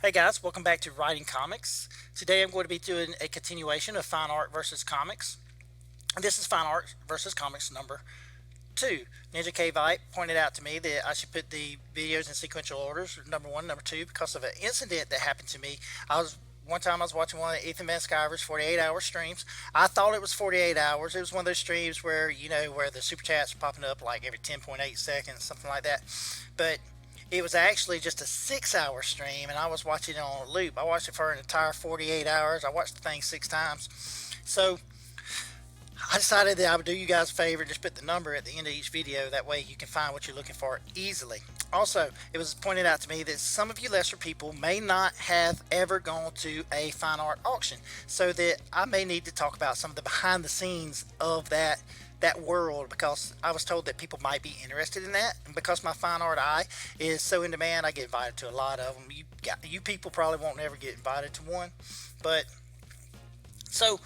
Hey guys, welcome back to Writing Comics. Today I'm going to be doing a continuation of Fine Art versus Comics. This is Fine Art versus Comics number 2. Ninja K-Vite pointed out to me that I should put the videos in sequential orders, number 1, number 2, because of an incident that happened to me. One time I was watching one of Ethan Van Sciver's 48-hour streams. I thought it was 48 hours. It was one of those streams where, where the super chats are popping up like every 10.8 seconds, something like that. But it was actually just a 6-hour stream, and I was watching it on a loop. I watched it for an entire 48 hours. I watched the thing 6 times. So I decided that I would do you guys a favor and just put the number at the end of each video. That way you can find what you're looking for easily. Also, it was pointed out to me that some of you lesser people may not have ever gone to a fine art auction, so that I may need to talk about some of the behind the scenes of that world, because I was told that people might be interested in that, and because my fine art eye is so in demand, I get invited to a lot of them. You people probably won't ever get invited to one, but so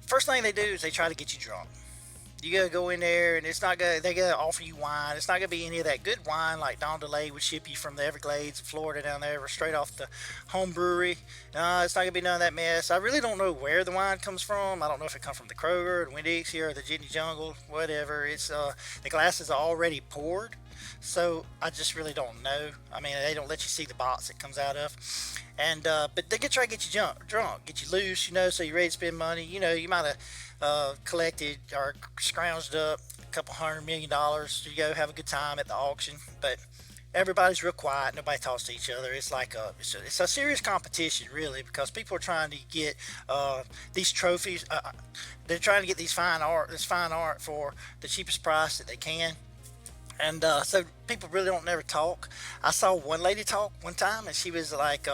first thing they do is they try to get you drunk. You gotta go in there, and it's not gonna. They gotta offer you wine. It's not gonna be any of that good wine like Don DeLay would ship you from the Everglades, Florida, down there, or straight off the home brewery. It's not gonna be none of that mess. I really don't know where the wine comes from. I don't know if it comes from the Kroger, the Winn-Dixie, or the Jitney Jungle, whatever. It's the glasses are already poured, so I just really don't know. I mean, they don't let you see the box it comes out of, and but they can try to get you drunk, get you loose, so you're ready to spend money. You might have collected or scrounged up a couple $100 million to go have a good time at the auction, but everybody's real quiet. Nobody talks to each other. It's like it's a serious competition, really, because people are trying to get these trophies. They're trying to get this fine art for the cheapest price that they can. And so people really don't never talk. I saw one lady talk one time, and she was like,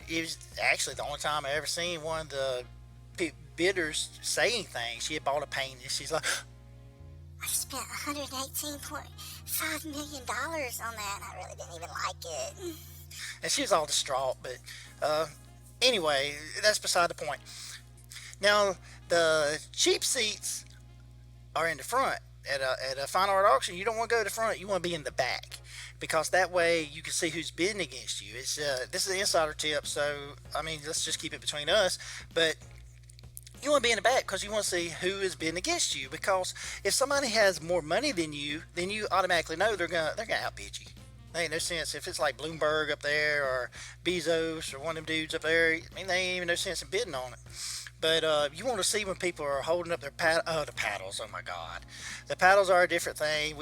it was actually the only time I ever seen one of the bidders say anything. She had bought a painting, and she's like, I spent $118.5 million on that, and I really didn't even like it. And she was all distraught. But anyway, that's beside the point. Now, the cheap seats are in the front. At a fine art auction, you don't want to go to the front. You want to be in the back, because that way you can see who's bidding against you. This is an insider tip, so I mean, let's just keep it between us. But you want to be in the back because you want to see who is bidding against you. Because if somebody has more money than you, then you automatically know they're gonna outbid you. There ain't no sense if it's like Bloomberg up there or Bezos or one of them dudes up there. I mean, they ain't even no sense in bidding on it. But you want to see when people are holding up their the paddles. Oh my God, the paddles are a different thing.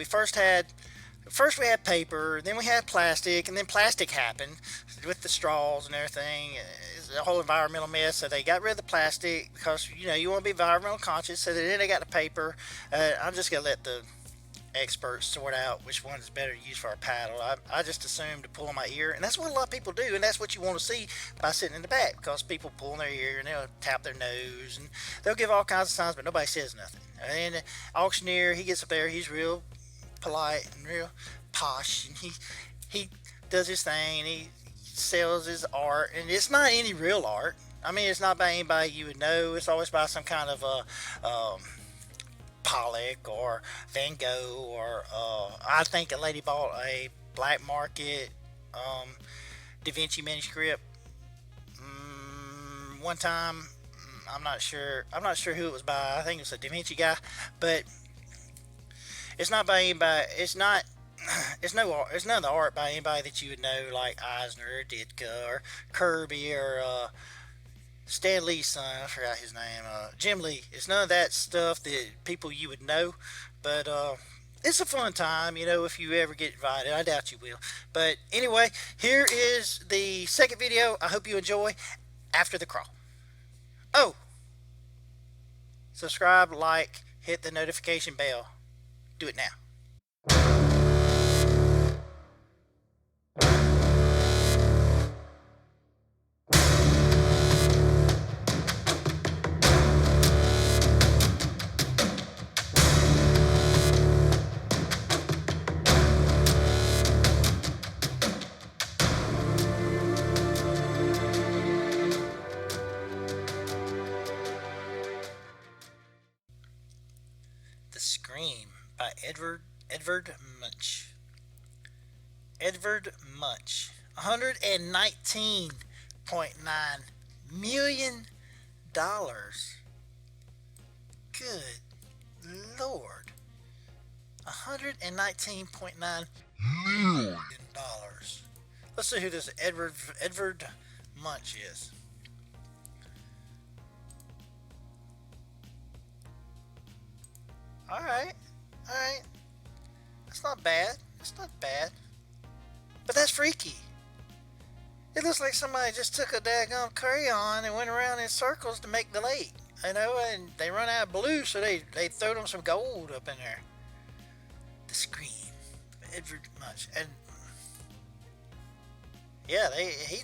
First we had paper, then we had plastic, and then plastic happened with the straws and everything. It's a whole environmental mess. So they got rid of the plastic because you want to be environmental conscious. So then they got the paper. I'm just gonna let the experts sort out which one is better to use for a paddle. I just assume to pull on my ear, and that's what a lot of people do, and that's what you want to see by sitting in the back, because people pull on their ear and they'll tap their nose and they'll give all kinds of signs, but nobody says nothing. And the auctioneer, he gets up there, he's real polite and real posh, and he does his thing, and he sells his art, and it's not any real art. I mean, it's not by anybody you would know. It's always by some kind of Pollock or Van Gogh, or I think a lady bought a black market Da Vinci manuscript one time. I'm not sure. I'm not sure who it was by. I think it was a Da Vinci guy, but it's not by anybody. It's not. It's no art. It's none of the art by anybody that you would know, like Eisner or Ditka or Kirby or Stan Lee's son, I forgot his name, Jim Lee. It's none of that stuff that people you would know, but it's a fun time, if you ever get invited. I doubt you will. But anyway, here is the second video. I hope you enjoy after the crawl. Oh, subscribe, like, hit the notification bell. Do it now. The Scream by Edvard Munch. Edvard Munch. $119.9 million. Good Lord. $119.9 million. Let's see who this Edvard Munch is. Alright. Alright. That's not bad. It's not bad. But that's freaky. It looks like somebody just took a daggone crayon and went around in circles to make the lake. You know, and they run out of blue, so they throw them some gold up in there. The Scream. Edvard Munch. And yeah,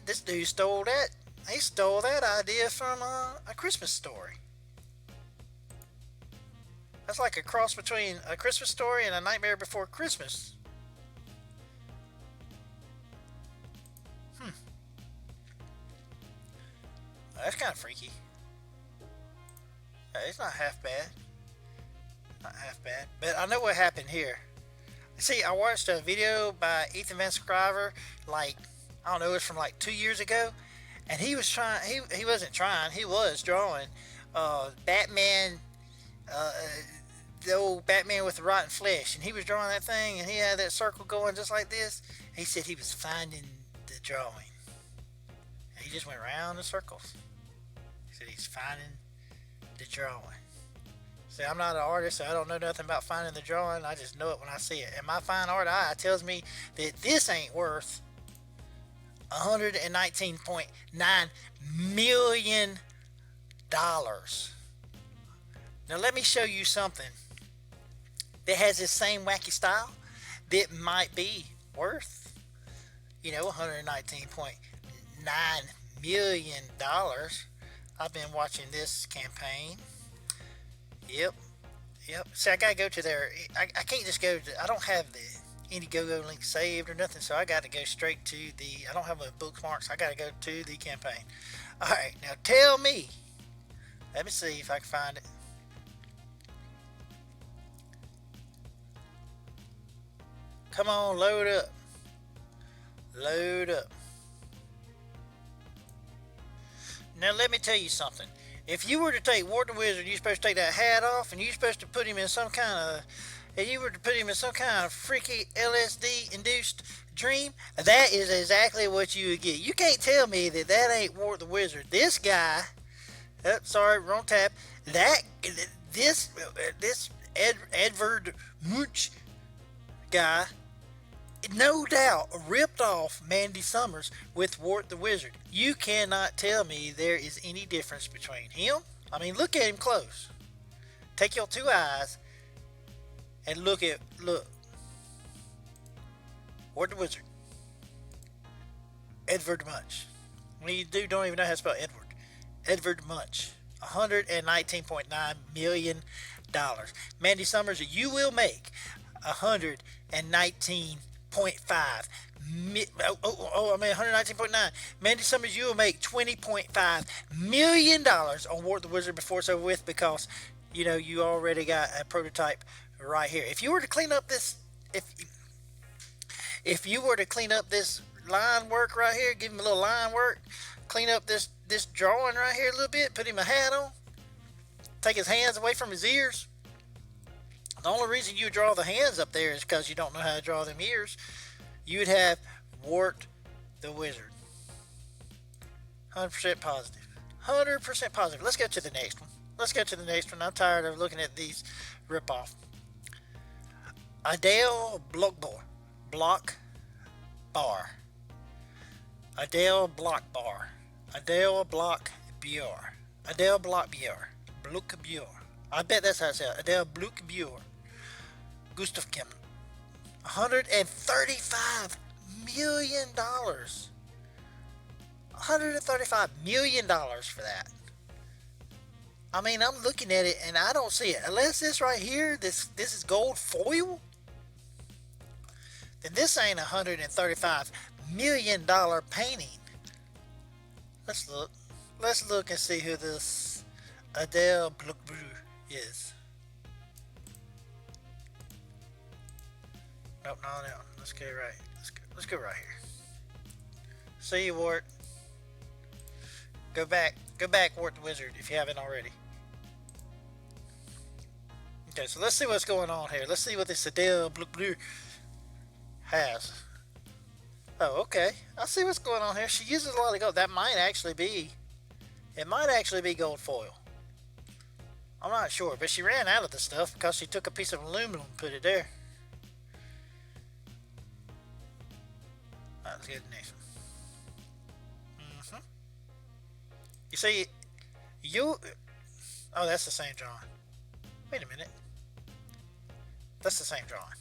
this dude stole that. He stole that idea from A Christmas Story. That's like a cross between A Christmas Story and A Nightmare Before Christmas. That's kind of freaky. It's not half bad. Not half bad. But I know what happened here. See, I watched a video by Ethan Van Sciver, like, I don't know, it was from like 2 years ago. And he was trying, he wasn't trying, he was drawing Batman, the old Batman with the rotten flesh. And he was drawing that thing, and he had that circle going just like this. He said he was finding the drawing. And he just went around in circles. He said he's finding the drawing. See, I'm not an artist, so I don't know nothing about finding the drawing. I just know it when I see it. And my fine art eye tells me that this ain't worth $119.9 million. Now let me show you something that has this same wacky style that might be worth, $119.9 million. I've been watching this campaign. Yep. See, I gotta go to their. I can't just go to. I don't have the Indiegogo link saved or nothing, so I got to go straight to the. I don't have my bookmarks. I got to go to the campaign. All right, now tell me. Let me see if I can find it. Come on, load up. Load up. Now let me tell you something. If you were to take Wart the Wizard, you're supposed to take that hat off, and you're supposed to put him in some kind of, freaky LSD-induced dream, that is exactly what you would get. You can't tell me that ain't Wart the Wizard. This guy, wrong tab. This Edvard Munch guy, no doubt ripped off Mandy Summers with Wart the Wizard. You cannot tell me there is any difference between him. I mean, look at him close. Take your two eyes and look. Wart the Wizard. Edvard Munch. When you don't even know how to spell Edward. Edvard Munch. $119.9 million. Mandy Summers, you will make $119.5 $119.9. Mandy Summers, you will make $20.5 million on Wart the Wizard before it's over with, because you already got a prototype right here. If you were to clean up this, if you were to clean up this line work right here, give him a little line work, clean up this drawing right here a little bit, put him a hat on, take his hands away from his ears. The only reason you draw the hands up there is because you don't know how to draw them ears. You would have Wart the Wizard. 100% positive. 100% positive. Let's go to the next one. I'm tired of looking at these rip-off. Adele Bloch-Bauer. Adele Bloch-Bauer. I bet that's how it's said. Adele Bloch-Bauer. Gustav Kim. $135 million. $135 million for that. I mean, I'm looking at it and I don't see it. Unless this right here, this is gold foil, then this ain't $135 million painting. Let's look. Let's look and see who this Adele Bloch-Bauer is. Nope, no. Let's go right. Let's go right here. See you, Wart. Go back, Wart the Wizard, if you haven't already. Okay, so let's see what's going on here. Let's see what this Adele Bloch-Bauer has. Oh, okay. I see what's going on here. She uses a lot of gold. That might actually be, it might actually be gold foil. I'm not sure, but she ran out of the stuff because she took a piece of aluminum and put it there. Alright, let's get the next one. You see, oh, that's the same drawing. Wait a minute. That's the same drawing.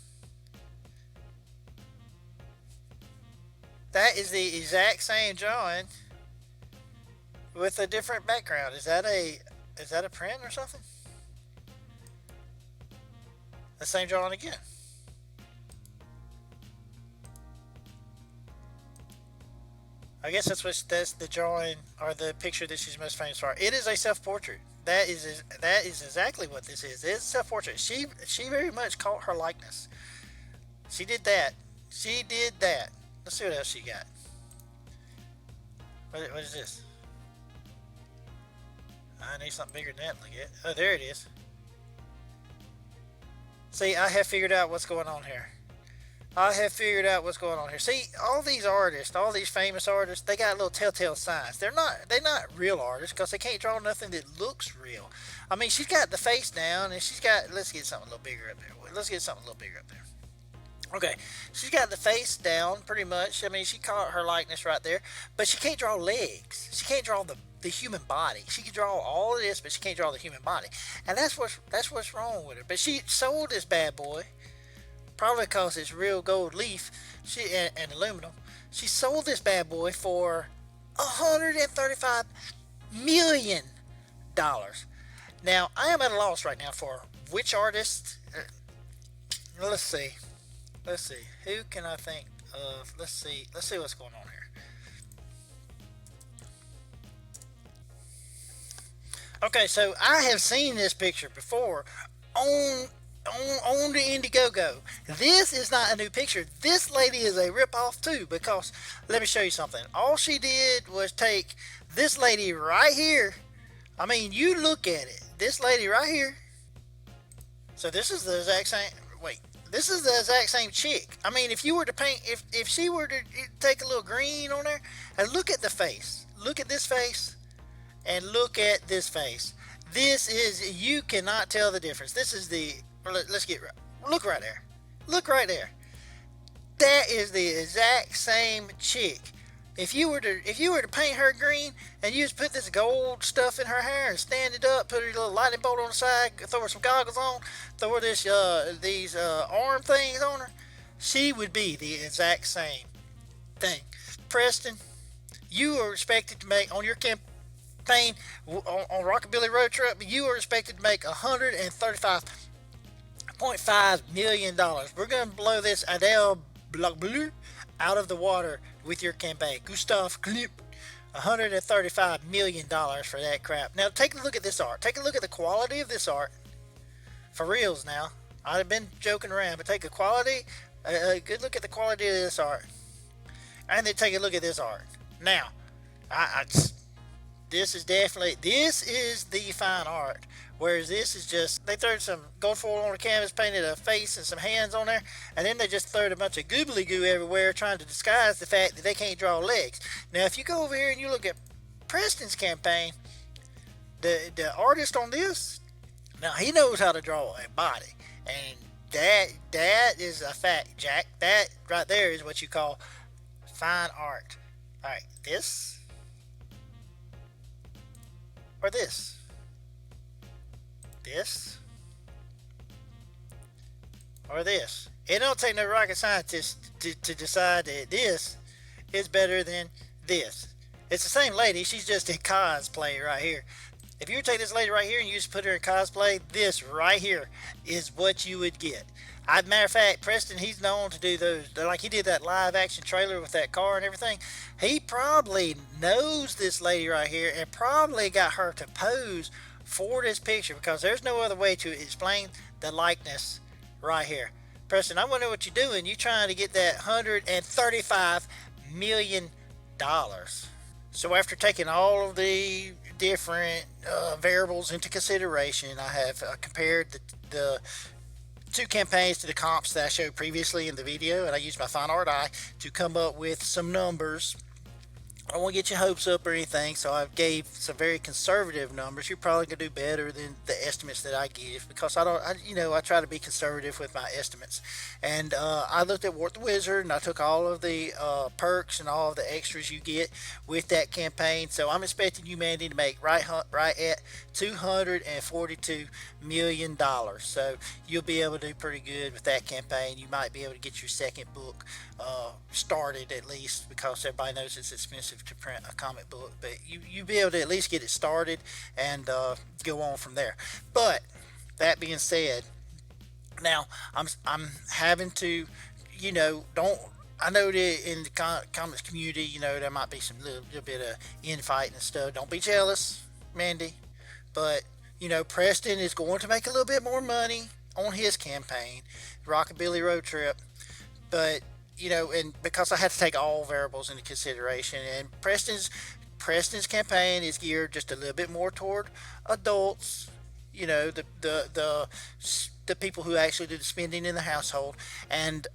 That is the exact same drawing with a different background. Is that a print or something? The same drawing again. I guess that's the drawing or the picture that she's most famous for. It is a self-portrait. That is exactly what this is. It is a self-portrait. She very much caught her likeness. She did that. She did that. Let's see what else she got. What is this? I need something bigger than that. Look at. Oh, there it is. See, I have figured out what's going on here. See, all these artists, all these famous artists, they got little telltale signs. They're not real artists because they can't draw nothing that looks real. I mean, she's got the face down, and she's got. Let's get something a little bigger up there. Okay, she's got the face down pretty much. I mean, she caught her likeness right there, but she can't draw legs. She can't draw the human body. She can draw all of this, but she can't draw the human body, and that's what's wrong with her. But she sold this bad boy, probably because it's real gold leaf, and aluminum. She sold this bad boy for $135 million. Now, I am at a loss right now for which artist. Let's see. Who can I think of? Let's see what's going on here. Okay, so I have seen this picture before on the Indiegogo. This is not a new picture. This lady is a ripoff too, because let me show you something. All she did was take this lady right here. I mean, you look at it. This lady right here. So this is the exact same. Wait. This is the exact same chick. I mean, if you were to paint, if she were to take a little green on there, and look at the face. Look at this face, and look at this face. This is, you cannot tell the difference. This is the, let's get, look right there. Look right there. That is the exact same chick. If you were to paint her green and you just put this gold stuff in her hair and stand it up, put a little lightning bolt on the side, throw her some goggles on, throw her these arm things on her, she would be the exact same thing. Preston, you are expected to make on your campaign on Rockabilly Roadtrip. You are expected to make $135.5 million. We're going to blow this Adele Bloch-Bauer out of the water with your campaign. Gustav Klimt, $135 million for that crap. Now take a look at this art. Take a look at the quality of this art. For reals now. I've been joking around, but take a good look at the quality of this art. And then take a look at this art. Now, this is the fine art. Whereas this is just, they threw some gold foil on the canvas, painted a face and some hands on there, and then they just threw a bunch of goobly goo everywhere trying to disguise the fact that they can't draw legs. Now, if you go over here and you look at Preston's campaign, the artist on this, now he knows how to draw a body, and that is a fact, Jack. That right there is what you call fine art. All right, this or this. This or this. It don't take no rocket scientist to decide that this is better than this. It's the same lady, she's just in cosplay right here. If you take this lady right here and you just put her in cosplay, this right here is what you would get. Matter of fact, Preston, he's known to do those, like he did that live action trailer with that car and everything. He probably knows this lady right here and probably got her to pose for this picture, because there's no other way to explain the likeness right here. Preston, I wonder what you're doing. You're trying to get that $135 million So after taking all of the different variables into consideration, I have compared the two campaigns to the comps that I showed previously in the video, and I used my fine art eye to come up with some numbers. I don't want to get your hopes up or anything, so I gave some very conservative numbers. You're probably gonna do better than the estimates that I give, because I try to be conservative with my estimates. And I looked at Wart the Wizard, and I took all of the perks and all of the extras you get with that campaign. So I'm expecting you, Mandy, to make right at $242 million. So you'll be able to do pretty good with that campaign. You might be able to get your second book started, at least, because everybody knows it's expensive to print a comic book, but you'll be able to at least get it started and go on from there. But that being said, now I'm having to, don't, I know that in the comics community, there might be some little bit of infighting and stuff. Don't be jealous, Mandy, but Preston is going to make a little bit more money on his campaign, Rockabilly Roadtrip, but and because I had to take all variables into consideration, and Preston's campaign is geared just a little bit more toward adults, the people who actually do the spending in the household, and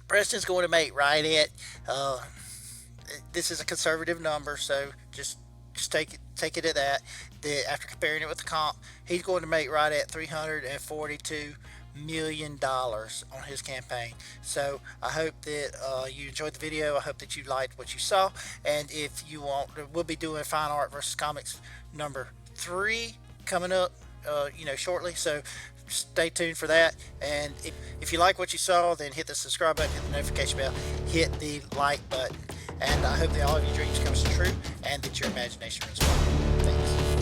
Preston's going to make right at this is a conservative number, so just take it at that. After comparing it with the comp, he's going to make right at $342 million on his campaign. So I hope that you enjoyed the video. I hope that you liked what you saw, and if you want, we'll be doing Fine Art versus Comics number 3 coming up shortly, so stay tuned for that. And if you like what you saw, then hit the subscribe button, hit the notification bell, hit the like button, and I hope that all of your dreams come true and that your imagination runs wild. Thanks.